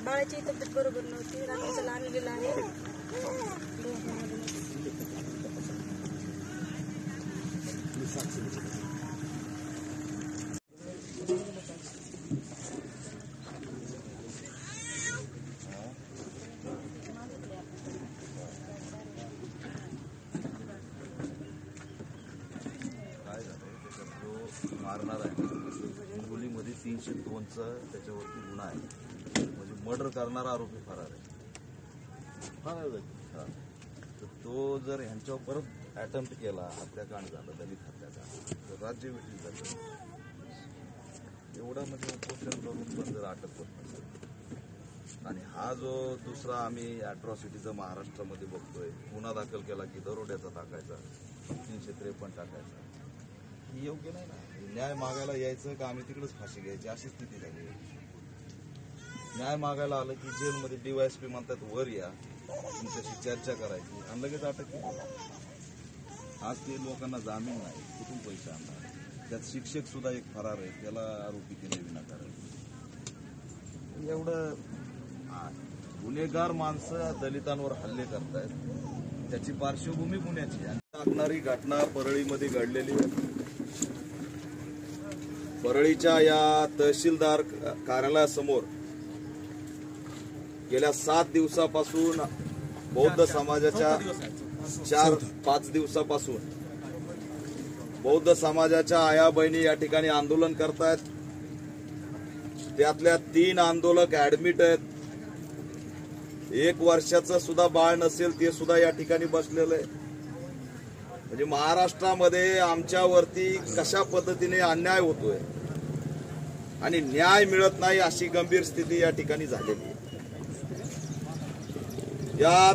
बाळाची तब्येत बरोबर नव्हती, रात्रीचं आणलेलं आहे. मारणार आहे हिंगोलीमध्ये 302चा त्याच्यावरती गुन्हा आहे, म्हणजे मर्डर करणारा आरोपी फरार आहे. तर तो जर ह्यांच्यावर परत अटेम्प्ट केला, हत्याकांड झालं, दलित हत्याकांड, तर राज्य वेठीस जातं. एवढं म्हणजे उपोषण करून पण जर अटक होत नसेल, आणि हा जो दुसरा आम्ही अॅट्रॉसिटीचा महाराष्ट्रामध्ये बघतोय, गुन्हा दाखल केला की दरोड्याचा टाकायचा, 353 टाकायचा, ही योग्य नाही ना. न्याय मागायला यायचं का आम्ही तिकडेच फाशी घ्यायची अशी स्थिती झाली. न्याय मागायला आलं की जेलमध्ये डीवायएसपी म्हणतात वर या, तुमच्याशी चर्चा करायची, आणि लगेच अटक केली. आज ते लोकांना जामीन नाही, कुठून पैसे आणणार. त्यात शिक्षक सुद्धा एक फरार आहे, त्याला आरोपी केले विनाकारण. एवढं गुन्हेगार माणसं दलितांवर हल्ले करतायत, त्याची पार्श्वभूमी पुण्याची. आणि टाकणारी घटना परळीमध्ये घडलेली आहे. परळीच्या या तहसीलदार कार्यालयासमोर गेल्या 7 दिवसापासून बौद्ध समाजाच्या 4-5 दिवसापासून बौद्ध समाजाच्या आया बहिणी या ठिकाणी आंदोलन करतायत. त्यातल्या 3 आंदोलक ऍडमिट आहेत. 1 वर्षाचं सुद्धा बाळ नसेल ते सुद्धा या ठिकाणी बसलेलं आहे. म्हणजे महाराष्ट्रामध्ये आमच्यावरती कशा पद्धतीने अन्याय होतोय आणि न्याय मिळत नाही अशी गंभीर स्थिती या ठिकाणी झालेली आहे. यात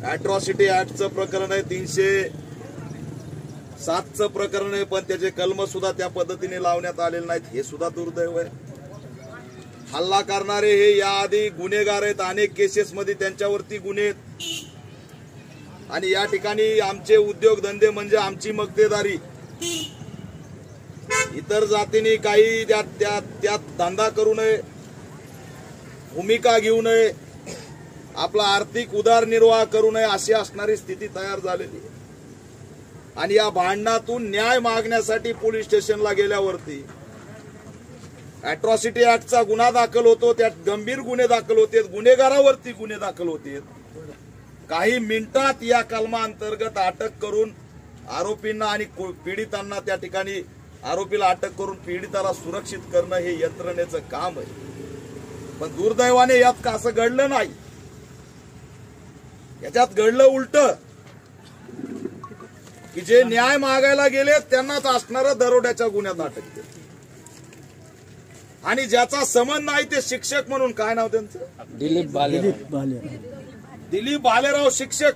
अॅट्रॉसिटी ऍक्टचं प्रकरण आहे, 307चं प्रकरण आहे, पण त्याचे कलम सुद्धा त्या पद्धतीने लावण्यात आलेले नाहीत. हे सुद्धा दुर्दैव आहे. हल्ला करणारे हे याआधी गुन्हेगार आहेत, अनेक केसेसमध्ये त्यांच्यावरती गुन्हे आहेत. आणि या ठिकाणी आमचे उद्योगधंदे म्हणजे आमची मक्तेदारी, इतर जातीने काही त्यात धंदा करू नये, भूमिका घेऊ नये, आपला आर्थिक उदरनिर्वाह करू नये अशी असणारी स्थिती तयार झालेली आहे. आणि या भांडणातून न्याय मागण्यासाठी पोलीस स्टेशनला गेल्यावरती अॅट्रॉसिटी ऍक्टचा गुन्हा दाखल होतो, त्यात गंभीर गुन्हे दाखल होते, गुन्हेगारावरती गुन्हे दाखल होते. काही मिनिटात या कलमाअंतर्गत अटक करून आरोपींना आणि पीडितांना त्या ठिकाणी आरोपीला अटक करून पीडिताला सुरक्षित करणं हे यंत्रणेचं काम आहे. पण दुर्दैवाने यात असं घडलं नाही. याच्यात घडलं उलट की जे न्याय मागायला गेले त्यांनाच असणारं दरोड्याच्या गुन्ह्यात अटक केली. आणि ज्याचा संबंध नाही ते शिक्षक म्हणून, काय नाव त्यांचं, दिलीप भालेराव शिक्षक,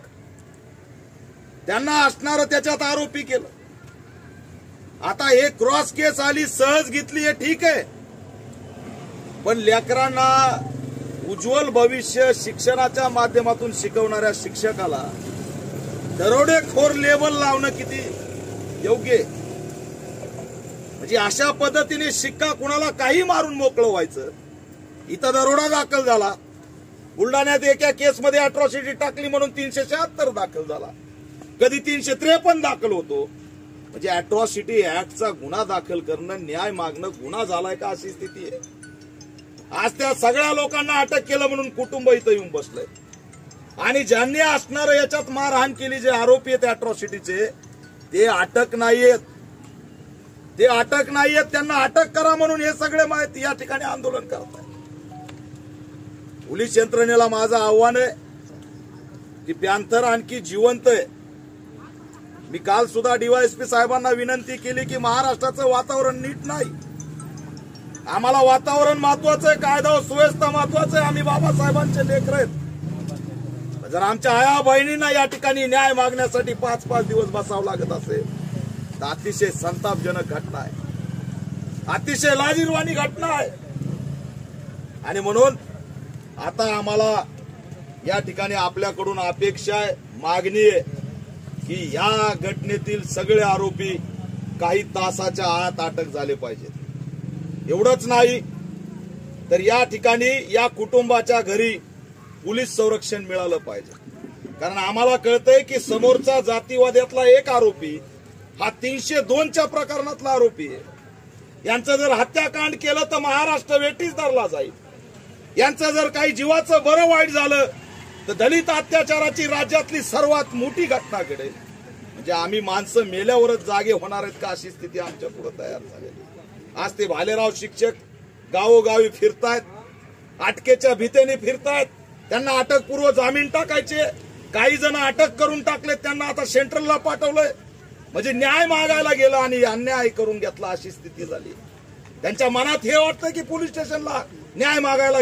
त्यांना असणारं त्याच्यात आरोपी केलं. आता हे क्रॉस केस आली, सहज घेतली, हे ठीक आहे, पण लेकरांना उज्ज्वल भविष्य शिक्षणाच्या माध्यमातून शिकवणाऱ्या शिक्षकाला दरोडेखोर लेबल लावणं किती योग्य आहे. म्हणजे अशा पद्धतीने शिक्का कुणाला काही मारून मोकळं व्हायचं. इथं दरोडा दाखल झाला, बुलढाण्यात एका केसमध्ये अॅट्रॉसिटी टाकली म्हणून 376 दाखल झाला, कधी 353 दाखल होतो. म्हणजे अॅट्रॉसिटी ऍक्टचा गुन्हा दाखल करणं, न्याय मागणं गुन्हा झालाय का अशी स्थिती आहे. आज त्या सगळ्या लोकांना अटक केलं म्हणून कुटुंब इथं येऊन बसलंय. आणि ज्यांनी असणारं याच्यात मारहाण केली, जे आरोपी आहेत अॅट्रॉसिटीचे, ते अटक नाहीयेत, त्यांना अटक करा म्हणून हे सगळे माहिती या ठिकाणी आंदोलन करत आहेत. पोलीस यंत्रणेला माझं आव्हान आहे की पॅन्थर आणखी जिवंत आहे. मी काल सुद्धा डीवायएसपी साहेबांना विनंती केली की महाराष्ट्राचं वातावरण नीट नाही, आम्हाला वातावरण महत्वाचं आहे, कायदा व सुव्यवस्था महत्वाचं आहे, आम्ही बाबासाहेबांचे लेकर आहेत. जर आमच्या आया बहिणींना या ठिकाणी न्याय मागण्यासाठी 5-5 दिवस बसावं लागत असेल तर अतिशय संतापजनक घटना आहे, अतिशय लाजिरवाणी घटना आहे. आणि म्हणून आता आम्हाला या ठिकाणी आपल्याकडून अपेक्षा आहे, मागणी आहे की या घटनेतील सगळे आरोपी काही तासाच्या आत अटक झाले पाहिजेत. एवढंच नाही तर या ठिकाणी या कुटुंबाच्या घरी पोलीस संरक्षण मिळालं पाहिजे. कारण आम्हाला कळतंय की समोरचा जातीवाद्यातला एक आरोपी हा 302च्या प्रकरणातला आरोपी आहे. यांचं जर हत्याकांड केलं तर महाराष्ट्र वेठीस धरला जाईल. यांचं जर काही जीवाचं बरं वाईट झालं तर दलित अत्याचाराची राज्यातली सर्वात मोठी घटना घडेल. म्हणजे आम्ही माणसं मेल्यावरच जागे होणार आहेत का अशी स्थिती आमच्या पुढे तयार झालेली. आज ते भालेराव शिक्षक गावोगावी फिरतायत, अटकेच्या भीतीने फिरतायत. त्यांना अटकपूर्व जामीन टाकायचे, काही जण अटक करून टाकले, त्यांना आता सेंट्रलला पाठवलंय. म्हणजे न्याय मागायला गेला आणि अन्याय करून घेतला अशी स्थिती झाली. त्यांच्या मनात हे वाटतं की पोलीस स्टेशनला न्याय मागायला